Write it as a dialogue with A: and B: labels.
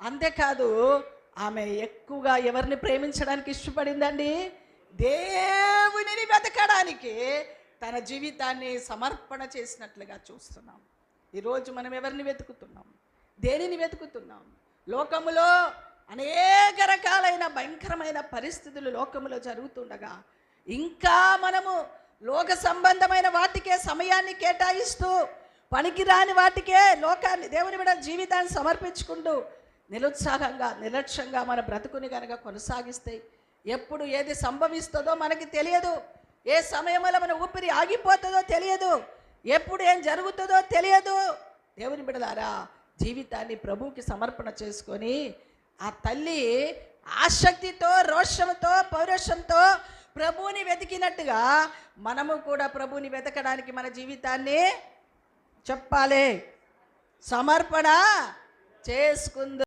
A: అంతేకాదు ఆమె ఎక్కువగా ఎవరిని ప్రేమించడానికి ఇష్టపడిందండి? దేవునిని వెతకడానికి తన జీవితాన్ని సమర్పణ చేసినట్లుగా చూస్తున్నాం. ఈరోజు మనం ఎవరిని వెతుకుతున్నాం? దేనిని వెతుకుతున్నాం? లోకములో అనేక రకాలైన భయంకరమైన పరిస్థితులు లోకములో జరుగుతుండగా ఇంకా మనము లోక సంబంధమైన వాటికే సమయాన్ని కేటాయిస్తూ పనికిరాని వాటికే లోకాన్ని దేవుని మీద జీవితాన్ని సమర్పించుకుంటూ నిరుత్సాహంగా నిర్లక్ష్యంగా మన బ్రతుకుని కనుక కొనసాగిస్తే ఎప్పుడు ఏది సంభవిస్తుందో మనకి తెలియదు. ఏ సమయంలో మన ఊపిరి ఆగిపోతుందో తెలియదు. ఎప్పుడు ఏం జరుగుతుందో తెలియదు. దేవుని బిడ్డలారా, జీవితాన్ని ప్రభువుకి సమర్పణ చేసుకొని ఆ తల్లి ఆసక్తితో, రోషంతో, పౌరుషంతో ప్రభువుని వెతికినట్టుగా మనము కూడా ప్రభువుని వెతకడానికి మన జీవితాన్ని చెప్పాలి, సమర్పణ చేసుకుందాం.